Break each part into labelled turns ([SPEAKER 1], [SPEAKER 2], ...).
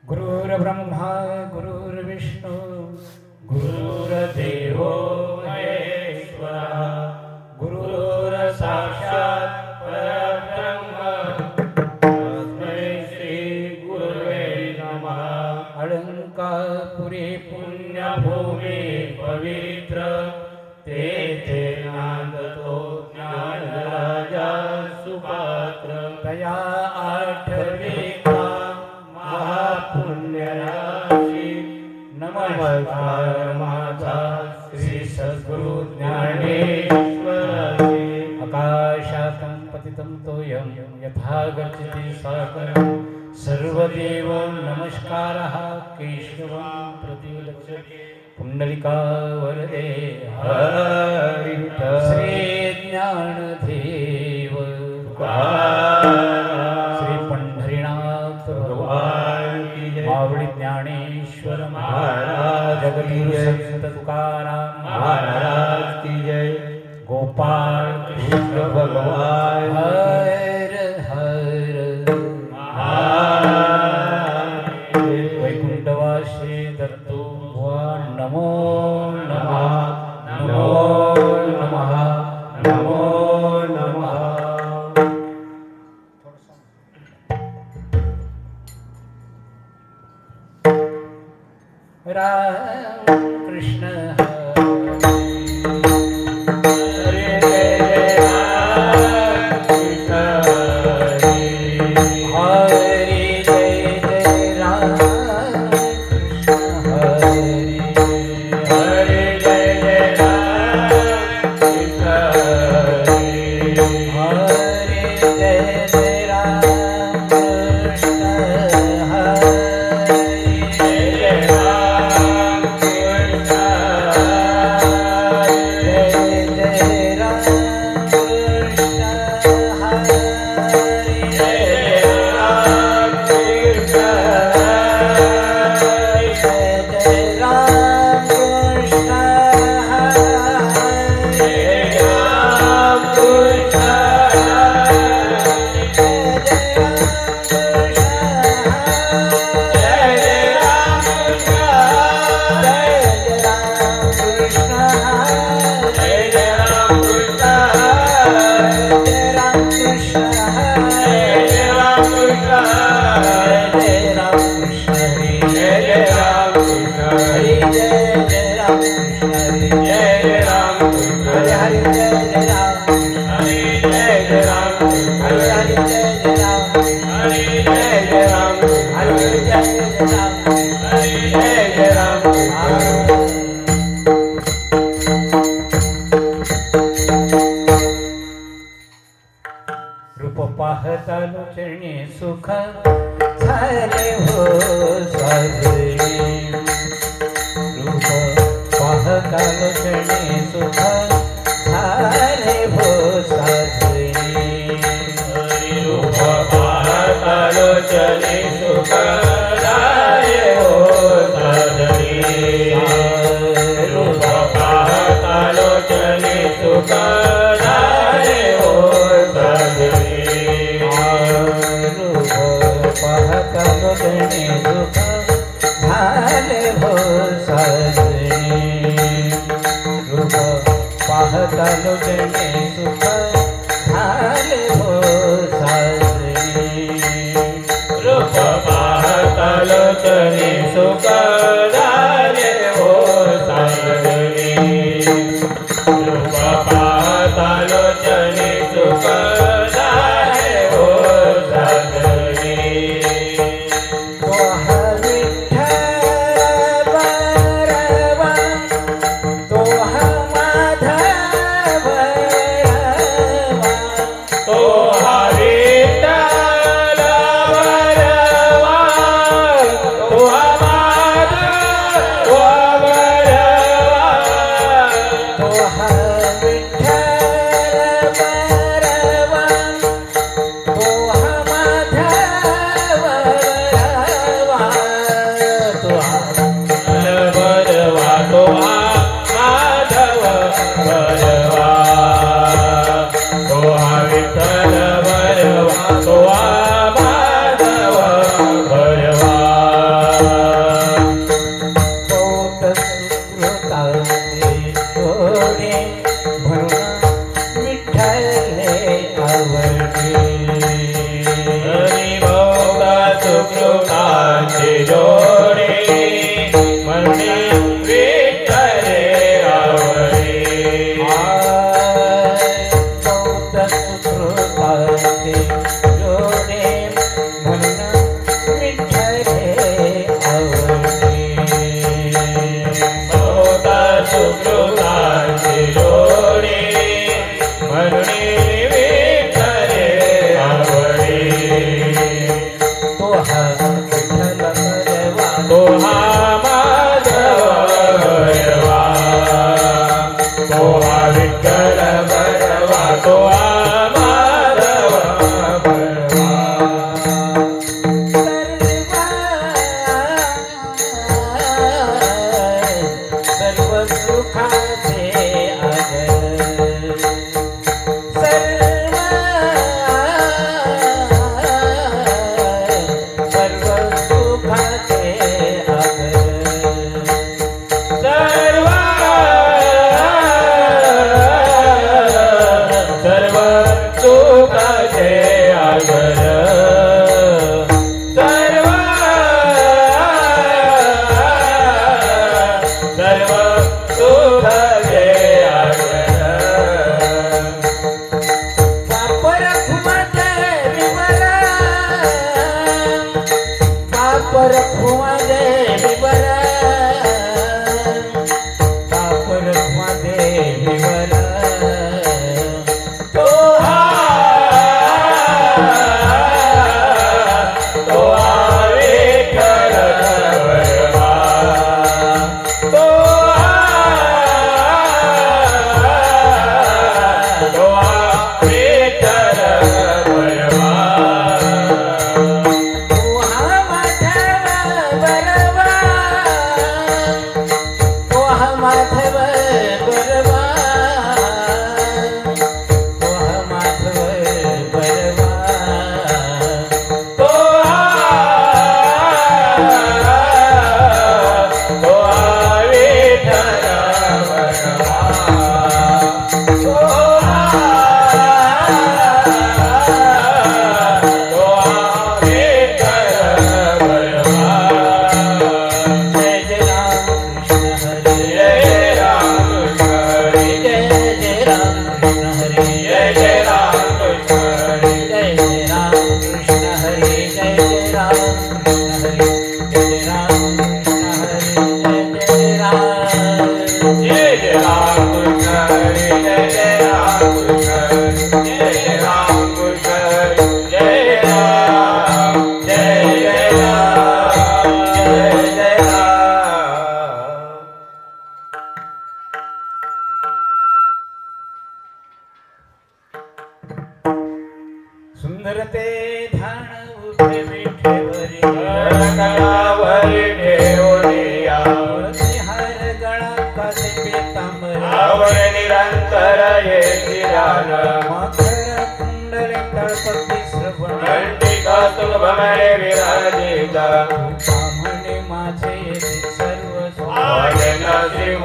[SPEAKER 1] गुरुर्ब्रह्मा गुरुर्विष्णू गुरुर्देवो महेश्वरा गुरुर्साक्षात् परब्रह्म तस्मै श्री गुरवे नमः। अलंकापुरी पुण्यभूमी पवित्र तेथे नांदतो ज्ञानराजा सुपात्र तया आठविका महापुण्यराशी नमस्कार माझा श्री सद्गुरु ज्ञानेश्वराचे। आकाशातं पतितं तोयं यथा गच्छति सागरं सर्वदेव नमस्कारः केशवं प्रतिलक्ष्यते पुंडलिका वरदे हरि श्री ज्ञानदेव श्री पंढरीनाथ भगवान मावळी ज्ञानेश्वर महाराज जगदीश संत तुकाराम महाराज की जय। गोपाल कृष्ण भगवान हर हर महादेव। वैकुंठवासी दत्तो भगवान नमो नमः नमो नमः नमो नमः। राम कृष्ण हरे जय जय राम कृष्ण हरे जय जय राम कृष्ण हरे जय जय राम कृष्ण हरे जय जय राम कृष्ण रूप पाहता लोचणे सुख झाले हो साजरे। रूप पाहता लोचणे सुख झाले हो साजरे। रूप पाहता लोचणे सुख झाले हो साजरे। रूप पाहता लोचणे सुख झाले हो साजरे। रूप पाहता लोचणे सुख झाले
[SPEAKER 2] झाले हो साजरे रूप पाहता लोचने सुख झाले हो साजरे
[SPEAKER 1] रूप पाहता लोचने सुख झाले हो साजरे रूप पाहता लोचने सुख झाले हो साजरे
[SPEAKER 2] तो हा विठ्ठल बरवा तो हा माधव रवा
[SPEAKER 1] तो हा विठ्ठल बरवा तो हा माधव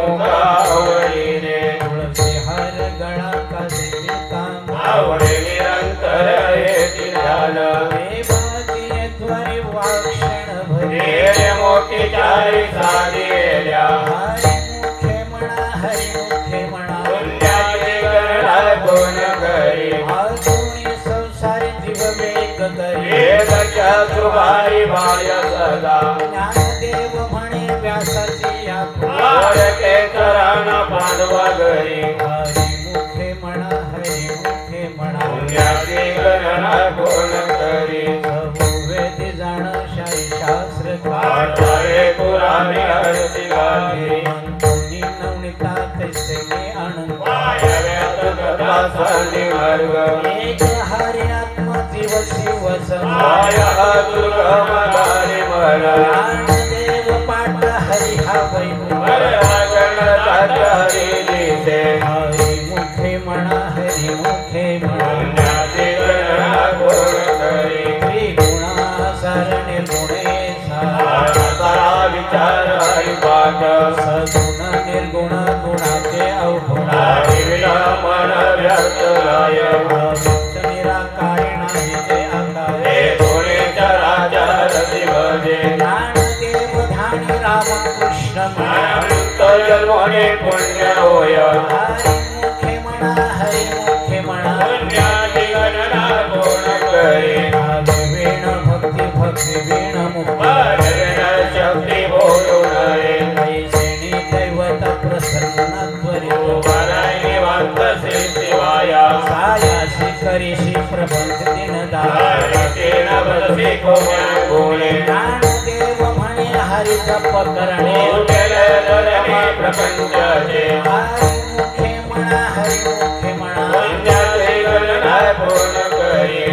[SPEAKER 1] मुख आवडीने
[SPEAKER 2] तुळसी हार गळा काजळी काम
[SPEAKER 1] आवडे निरंतर येती ध्यान
[SPEAKER 2] देवाची द्वारी वाक्षण भरे
[SPEAKER 1] हे मोठी चारी साधेल्या
[SPEAKER 2] हरी मुखे म्हणा हरी मुखे म्हणा
[SPEAKER 1] पुण्याची गणना कोण करी
[SPEAKER 2] आजोनी संसारी जीव वेग करी
[SPEAKER 1] एक चतुर्भारी बाय सदा
[SPEAKER 2] ज्ञानदेव म्हणे व्यासाची या
[SPEAKER 1] के चरण पांडवा घरी
[SPEAKER 2] हरी मुखे म्हणा हरी मुखे म्हणा
[SPEAKER 1] पुण्याची गणना कोण करी
[SPEAKER 2] वेदी जाण शाही शास्त्र
[SPEAKER 1] आचार्य पुराणे हरती गाठी
[SPEAKER 2] मंतोनी नवनीता तैसे आनंद
[SPEAKER 1] वायव्यात कथा सांडी मार्ग
[SPEAKER 2] एक हरी आत्मा जीव शिव
[SPEAKER 1] माय दुर्गम दारी मरा
[SPEAKER 2] ज्ञानदेव पाठ हरी हा वैभव
[SPEAKER 1] हरी दिसे
[SPEAKER 2] हरी मुखे म्हणा हरी मुखे म्हणा
[SPEAKER 1] पुण्याची गणना कोण करी
[SPEAKER 2] त्रिगुणासार निर्गुणेशा
[SPEAKER 1] सारा विचार हरिपाठ
[SPEAKER 2] सगुण निर्गुण गुणाचे अवगुणा
[SPEAKER 1] मन व्यर्थ राय
[SPEAKER 2] अव्यक्त निराकारी नाही ते आकारे
[SPEAKER 1] हे कोणीच्या राजा रती भजे
[SPEAKER 2] ज्ञानदेव ध्यानी रामकृष्ण
[SPEAKER 1] अनंत जन्मोने पुण्य होय
[SPEAKER 2] हरी मुखे म्हणा हरी मुखे म्हणा
[SPEAKER 1] पुण्याची गणना कोण करी
[SPEAKER 2] वीण भक्ती भक्ती वीण मुख
[SPEAKER 1] भजन शक्ती बोलू नये
[SPEAKER 2] कैसेनी दैवत प्रसन्न त्वरित
[SPEAKER 1] वराई निवांत शिवाया
[SPEAKER 2] सायासी करीशी प्रबंध दिनदार
[SPEAKER 1] हरितेन बलसी कोण्या गुणे
[SPEAKER 2] ज्ञानदेव म्हणे हरी जप करणे
[SPEAKER 1] केले धर्मी प्रपंचाचे
[SPEAKER 2] हरी मुखे म्हणा हरी मुखे म्हणा
[SPEAKER 1] पुण्याची गणना कोण करी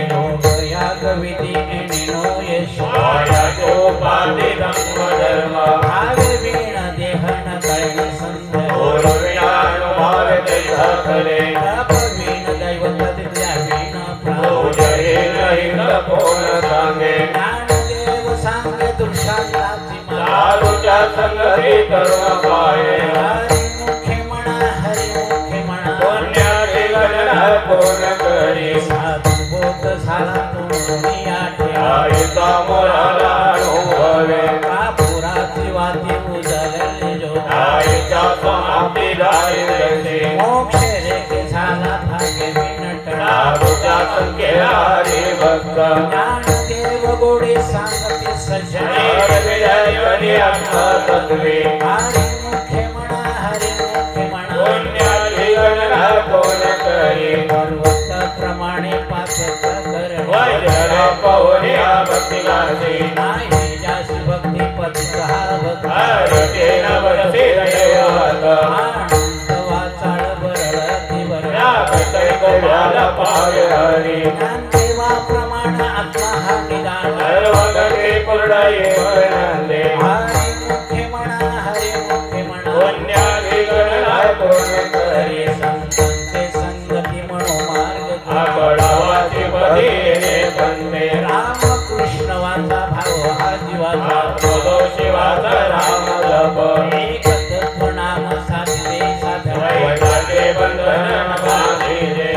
[SPEAKER 2] याग विधी एनिनो यश
[SPEAKER 1] मायाचोपाधी धर्म
[SPEAKER 2] भावे वीण देहन कळणे संध्या
[SPEAKER 1] पूर्व्यानुभाव ते दाखले
[SPEAKER 2] तप वीण दैवत दिल्या वीण प्राण
[SPEAKER 1] जय हिंद कोण सांगे
[SPEAKER 2] ज्ञानदेव सांगे दुर्शांताची माळ
[SPEAKER 1] दारूच्या संगती करून पाये
[SPEAKER 2] हरी मुखे म्हणा हरी मुखे म्हणा
[SPEAKER 1] पुण्याची गणना कोण करी
[SPEAKER 2] साधू बोध झाला तो दुनिया ठेवा
[SPEAKER 1] आईचा मोराला अनुभवे
[SPEAKER 2] कापुराची वाती उजळले जो
[SPEAKER 1] आईच्या समाप्ती जाई जैसे
[SPEAKER 2] मोक्ष रेखे झाला भाग्य विनटला
[SPEAKER 1] दारूच्या संख्येला हरी भक्त
[SPEAKER 2] ज्ञानदेव गोडे सांगते सजणे
[SPEAKER 1] विजय करी आत्मतत्वे
[SPEAKER 2] हरी मुखे म्हणा हरी मुखे म्हणा
[SPEAKER 1] पुण्याची गणना कोण करी
[SPEAKER 2] पर्वत प्रमाणे पाचक करणे
[SPEAKER 1] वैजन पौर्या भक्ती गाठी
[SPEAKER 2] नाही जासी भक्ती पतित हा भक्त
[SPEAKER 1] हरतेन बरसे देवात
[SPEAKER 2] आनंद वाचाळ बरळती वर
[SPEAKER 1] या कैकव्याला पावे हरी
[SPEAKER 2] ज्ञानदेवा प्रमाण आत्मा हा निदान
[SPEAKER 1] सर्व गती पूर्ण येवनंदे
[SPEAKER 2] हरी मुखे म्हणा हरी मुखे म्हणा
[SPEAKER 1] पुण्याची गणना कोण करी
[SPEAKER 2] संतांचे संगती म्हणो मार्ग
[SPEAKER 1] आपणावाची पदीने बंदे
[SPEAKER 2] रामकृष्ण वाचा भाव हा जीवाचा
[SPEAKER 1] बोलो शिवाचा राम जप
[SPEAKER 2] एक तत्व नाम साधे साधवाय
[SPEAKER 1] वैताचे बंधन बांधिले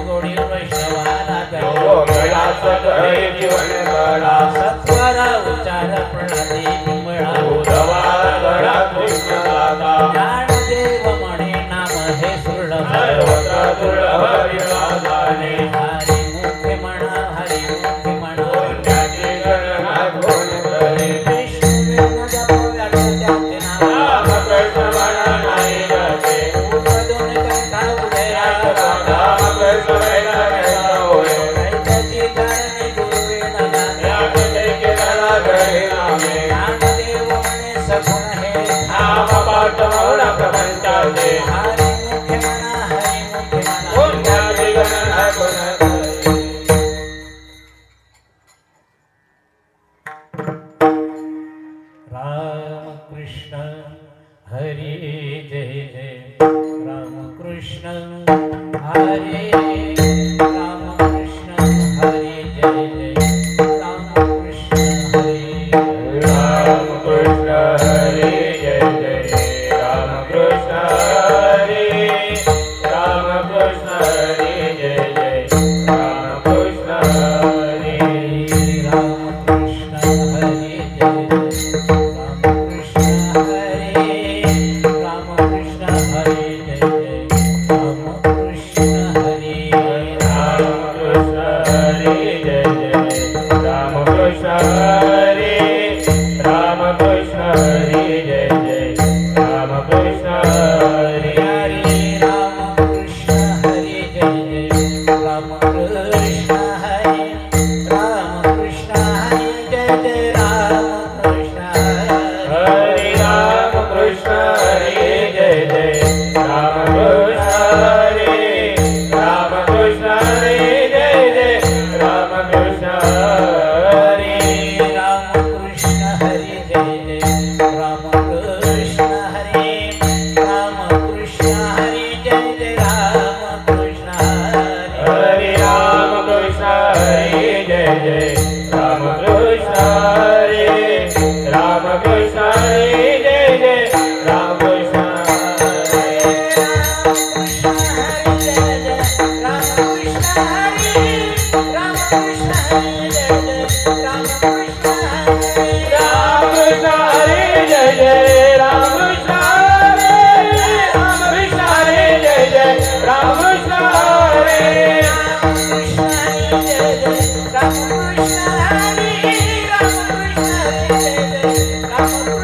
[SPEAKER 2] गोडी वैष्णवाला
[SPEAKER 1] तो कैलास करे जीवन गळा
[SPEAKER 2] सत्वर उच्चार प्रणादी पिंबळा
[SPEAKER 1] उद्धवा गळा कृष्ण दाता
[SPEAKER 2] ज्ञानदेव म्हणे नाम हे सुलभ
[SPEAKER 1] सर्वत्र दुर्लभ विलासाने
[SPEAKER 2] हरी मुखे म्हणा हरी मुखे म्हणा
[SPEAKER 1] पुण्याची गणना कोण करी
[SPEAKER 2] विष्णू वेद जप व्याख्या त्याचे नाव
[SPEAKER 1] राम कृष्ण म्हणा नाही जाते
[SPEAKER 2] उपदोन कंठा उदया
[SPEAKER 1] राम कृष्ण वेदा कैसा होय
[SPEAKER 2] कैत्याची कारणे गुरुवेण गाणे
[SPEAKER 1] याचे केला घरी नामे
[SPEAKER 2] ज्ञानदेव म्हणे सगुण हे
[SPEAKER 1] नाम पाठ मौला प्रपंचाचे
[SPEAKER 2] हरी मुखे म्हणा हरी मुखे म्हणा
[SPEAKER 1] पुण्याची गणना कोण करी
[SPEAKER 2] राम कृष्ण हरी जय जय राम कृष्ण हरी राम कृष्ण हरी जय जय राम कृष्ण हरी
[SPEAKER 1] राम कृष्ण हरी जय जय राम
[SPEAKER 2] राम कृष्ण हरे राम कृष्ण हरे जय जय राम कृष्ण हरे
[SPEAKER 1] हरे राम कृष्ण हरे जय जय राम कृष्ण हरे राम कृष्ण हरे जय जय राम कृष्ण हरे राम कृष्ण हरे जय जय राम कृष्ण हरे राम कृष्ण हरे जय जय राम कृष्ण हरे राम कृष्ण हरे जय जय राम कृष्ण हरे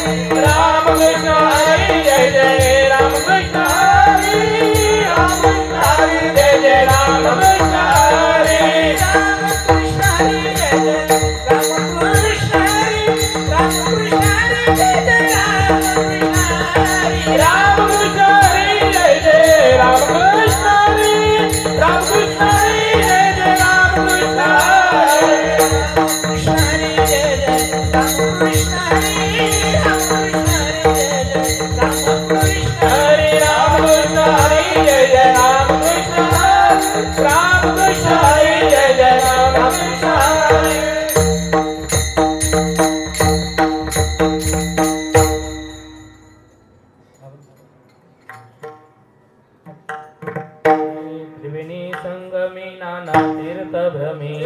[SPEAKER 1] राम कृष्ण हरे जय जय राम कृष्ण हरे राम कृष्ण हरे जय जय राम कृष्ण हरे राम कृष्ण हरे जय जय राम कृष्ण हरे हरे राम कृष्ण हरे जय जय राम कृष्ण हरे राम कृष्ण हरे जय जय राम कृष्ण हरे त्रिवेणी संगमी नाना तीर्थ भ्रमी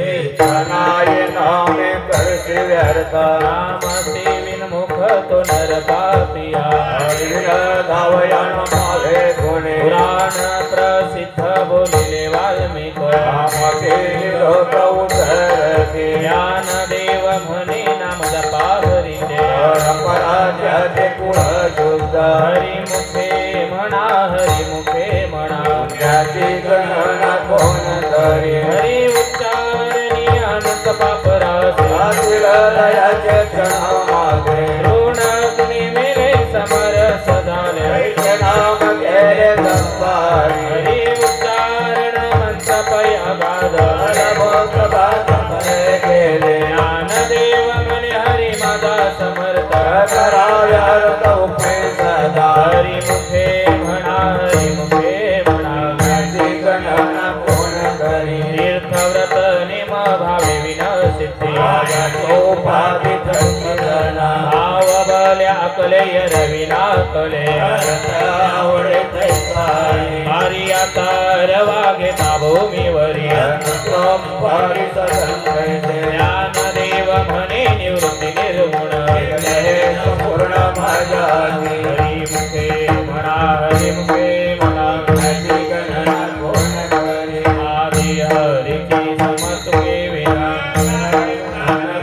[SPEAKER 2] नाय नामे करते व्यर्थ
[SPEAKER 1] राम सेविन मुख तो नर पापिया
[SPEAKER 2] हरिण धावयान मागे गुणे
[SPEAKER 1] पुराण प्रसिद्ध बोलिले वाल्मिक
[SPEAKER 2] रामके लोक उद्धरते
[SPEAKER 1] ज्ञान देव म्हणे नाम जपा हरिचे
[SPEAKER 2] परपराज्याचे कुळ शुद्ध
[SPEAKER 1] हरी मुखे म्हणा हरी मुखे म्हणा
[SPEAKER 2] त्याची गणना कोण करी
[SPEAKER 1] हरी उच्चारणी अनंत पापरासे
[SPEAKER 2] आतील लयाचे क्षण मागे
[SPEAKER 1] ऋण कुणी मेले समरस झाले
[SPEAKER 2] ऐके नाम गेले संसारी
[SPEAKER 1] हरी उच्चारण मंत्र पै अगाध
[SPEAKER 2] भक्त बांधे गेले
[SPEAKER 1] ज्ञानदेव म्हणे हरी माझा समर्थ
[SPEAKER 2] कराव्यार्थ उपे सदा
[SPEAKER 1] हरी मुखे म्हणा हरी मुखे म्हणा
[SPEAKER 2] त्याची गणना कोण करी
[SPEAKER 1] तीर्थव्रत नेम भावे विनसिद्धी
[SPEAKER 2] उपाधी धर्मजना
[SPEAKER 1] भाव बल्या कले रविना कले
[SPEAKER 2] आवडे तैसाई
[SPEAKER 1] हरी आता रवागे भूमीवरी
[SPEAKER 2] परिस संकैते
[SPEAKER 1] ज्ञानदेव म्हणे निवृत्ती निर्गुण
[SPEAKER 2] पूर्ण माझाची
[SPEAKER 1] हरी मुखे म्हणा हरी मुखे म्हणा
[SPEAKER 2] त्याची गणना कोण करी
[SPEAKER 1] आदि हरीची समतुके विना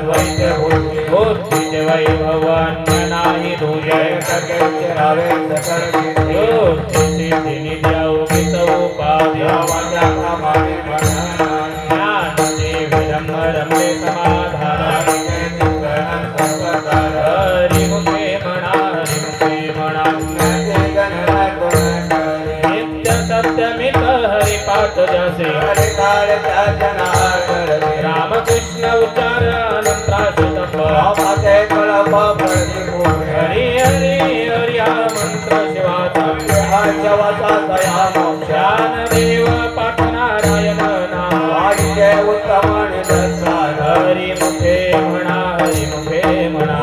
[SPEAKER 2] वैद्य होती
[SPEAKER 1] बुद्धीचे वैभव अन्य नाही तुझे
[SPEAKER 2] सगळ्याचे रावे सकळ किती
[SPEAKER 1] योगीची नित्य उगित उपाधी
[SPEAKER 2] माझ्या प्रमाणे म्हणा
[SPEAKER 1] ज्ञानदेव ब्रह्म रमले समाधान हरी मुखे म्हणा हरी मुखे म्हणा नित्य सत्यमित हरी पाठ जसे रामकृष्ण उच्चार अनंताशतप हरी हरी हरी हा मंत्र शिवाचा ज्ञानदेव पाठ नारायण नाम हरी मुखे म्हणा हरी मुखे म्हणा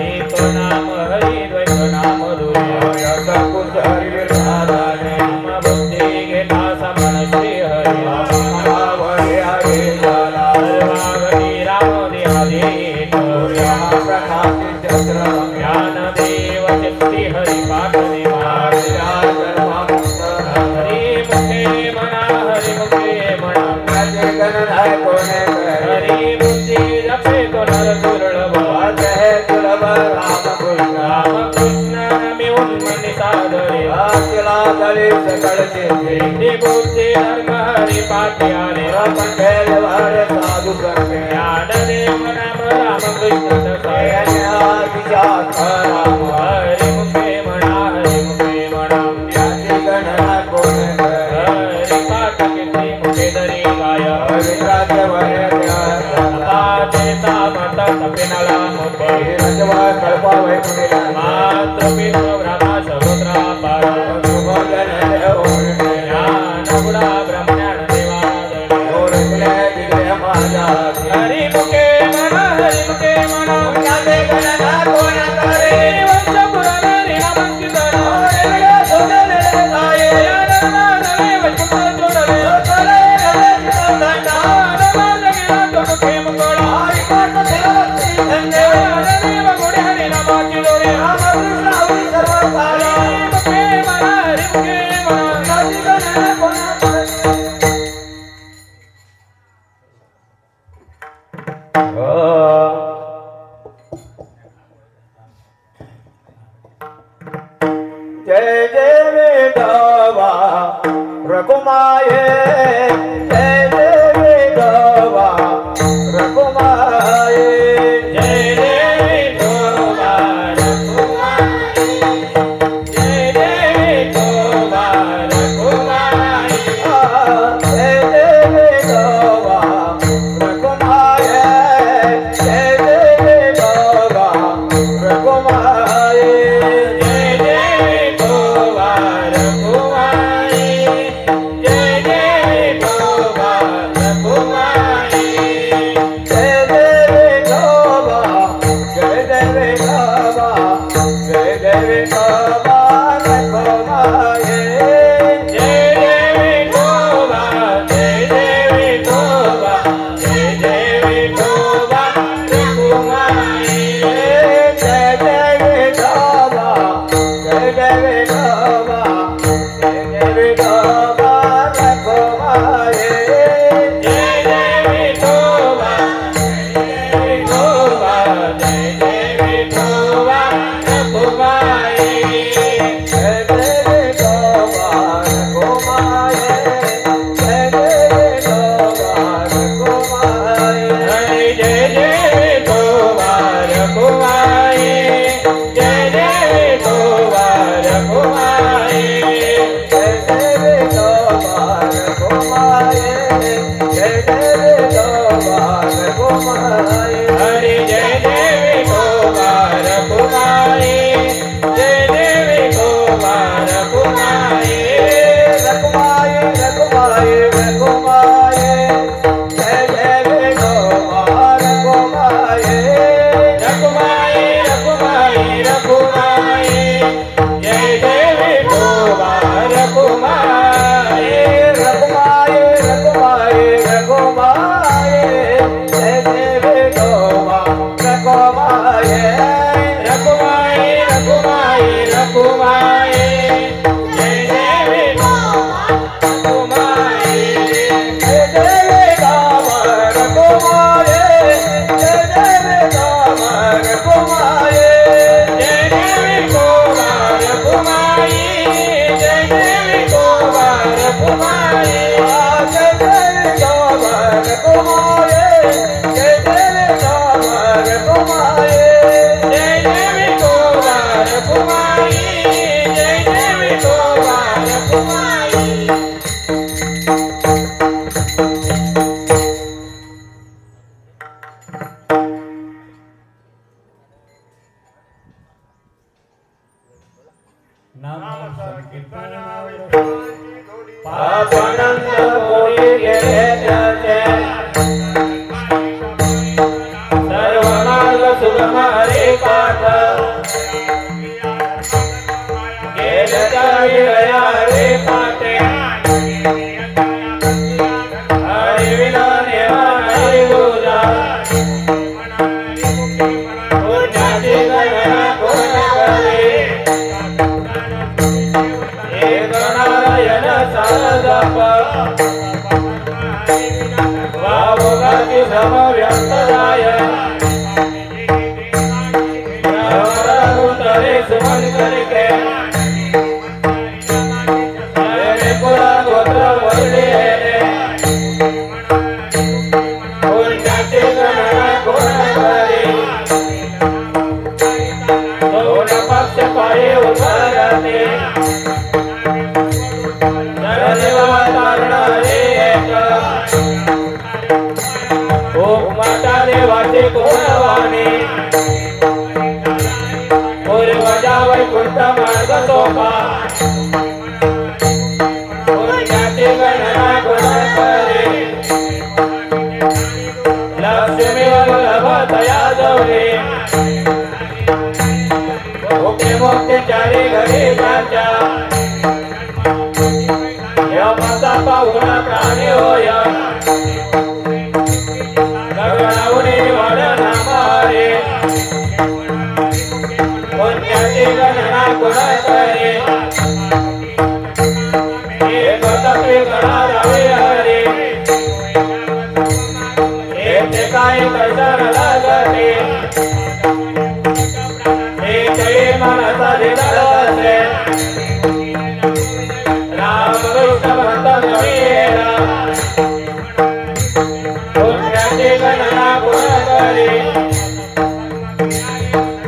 [SPEAKER 1] एक नाम हरी द्वैत नाम दुर्य नाम बुद्धी घेता समन श्री हरी सर्वागती राम देहादे ज्ञानदेव चित्ती हरी पाठ हरी मुखे म्हणा हरी मुखे म्हणा हरी बुद्धी जपे तो नर दुर्लभ रामकृष्ण मिळून मनी सादरे बुद्धी बुद्धी धर्म हरी पाठी आले ज्ञानदेव नाम रामकृष्ण हरी मुखे म्हणा हरी मुखे
[SPEAKER 3] रजवा कल्पा वैकुंठीला
[SPEAKER 1] मातृपितृ भ्राता सहोदरा पारा
[SPEAKER 3] सुभोजन देव
[SPEAKER 1] ज्ञान गुणा ब्रह्मज्ञान देवादय
[SPEAKER 3] ओळखले दिले माझा
[SPEAKER 1] हरी मुखे म्हणा
[SPEAKER 3] पुण्याचे गणना कोण करे
[SPEAKER 1] वंश पुराण ऋणामंकित
[SPEAKER 3] ओळखले सोडले जाये
[SPEAKER 1] ज्ञाननादले वैकुंठ जोडले
[SPEAKER 3] सोडले गणेश संघटा
[SPEAKER 1] आनंद गेला तो मुखे मंगळा
[SPEAKER 3] ऐकत सेवती धन्य
[SPEAKER 1] ज्ञानदेव गुणे हरी नामाची जोडे
[SPEAKER 3] रामकृष्ण हरी सर्व काला
[SPEAKER 1] मुखे म्हणा हरी मुखे म्हणा
[SPEAKER 3] पुण्याची गणना कोण करे जय जय विधवा रघुमाये जय जय विधवा रघुमाये
[SPEAKER 1] जय देवी तोबार कुमारी जय देवी तोबार कुमारी
[SPEAKER 3] जय जय विधवा रघुमाये जय जय विधवा रघुमाये
[SPEAKER 1] जय देवी तोबार कुमारी जय देवी तोबार कुमारी
[SPEAKER 3] जय जय विठोबा जय जय विठोबा जय जय विठोबा रघुमाये
[SPEAKER 1] जय देवी तोबा जय देवी तोबा जय देवी तोबा कुमारी
[SPEAKER 3] जय जय विठोबा जय जय विठोबा जय जय विठोबा रघुमाये
[SPEAKER 1] जय देवी तोबा जय देवी तोबा जय देवी तोबा कुमारी
[SPEAKER 3] जय जय विठोबा रघुमाये जय जय विठोबा रघुमाये
[SPEAKER 1] हरि जय देवी तोबार कुमारी जय देवी तोबार कुमारी
[SPEAKER 3] जय जय विठोबा रघुमाये जय जय विठोबा रघुमाये
[SPEAKER 1] हरि जय देवी तोबार कुमारी जय देवी तोबार कुमारी
[SPEAKER 3] रघुमाये रघुमाये रघुमाये जय जय विठोबा रघुमाये
[SPEAKER 1] रघुमाई रघुमाई रघुमाई जय देवी तोबार कुमारी
[SPEAKER 3] रघुमाये रघुमाये रघुमाये जय जय विठोबा रघुमाये
[SPEAKER 1] रघुमाई रघुमाई रघुमाई जय देवी कुमारी
[SPEAKER 3] जय जय राम रघुमाये जय जय राम रघुमाये
[SPEAKER 1] जय देवी कुमार कुमारी जय देवी कुमार कुमारी
[SPEAKER 3] जय जय राम रघुमाये जय जय राम रघुमाये
[SPEAKER 1] जय देवी कुमार कुमारी जय देवी कुमार कुमारी
[SPEAKER 3] पापानंद कोटी गेले त्याचे
[SPEAKER 1] सर्व मार्ग सुगम हरे पाठ गेले त्यागी गया रे पाटे हरि विना नेमा हरि गुजा पुण्याची गणना कोण करे एक नारायण सारजप वावगाची समव्यक्त जाय उतरे सुमन करके मेरे कुला गोत्र वर्णे रे पुण्याची गणना कोण करे पावले मुक्ती मुक्ती चारी घरी त्यांच्या यमाचा पाहुणा प्राणी होय गगनावरी वाढ नामारे पुण्याची गणना गुणा करे एक तत्वे गणा रावे हरे एक काय कसर लागते एक मनसा दिलसे राम कृष्ण भक्त कवीरा पुण्याची गणना गुण करे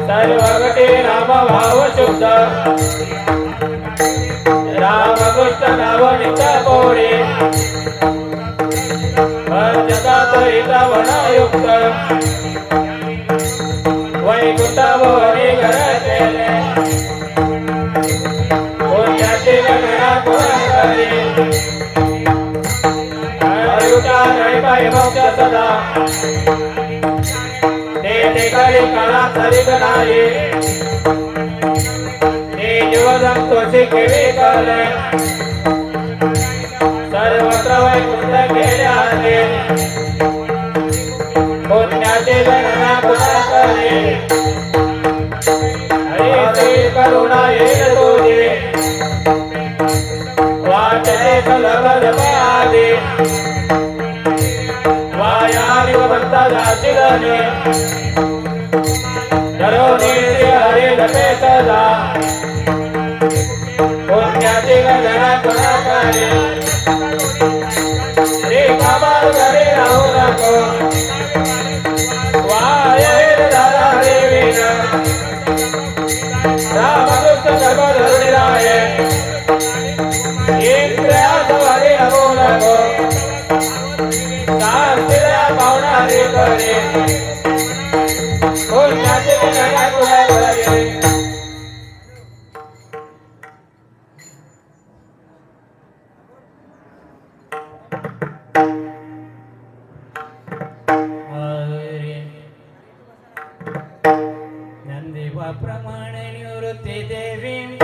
[SPEAKER 1] सर्वगती राम भाव शुद्ध राम कृष्ण नाव नित्य कोरे जगात हितवनयुक्त वैकुंठ भवनी घर केले पुण्याची गणना गुण करे अयुता नाही पाय मोक्ष सदा ते करी कळा सरित नाही ते जीवजंतूची केवी करे सर्वत्र वैकुंठ गेल्याने पुण्याची गणना गुण करे हरी करुणा येईल तुझे वाचते कलगल पादे वायारी भक्त जाशीलने धरोनी हरे लपे सदा पुण्याची गणना गुण करे रे कामाल घरी राहू नको वायर दादा देवीन रामकृष्ण सर्व धरुणी राये इंद्रियास वारी राहू नको शास्त्रीला पाहुणा रे करे पुण्याची गणना गुण करे
[SPEAKER 2] नंदीवा प्रमाणे निवृत्ती देवी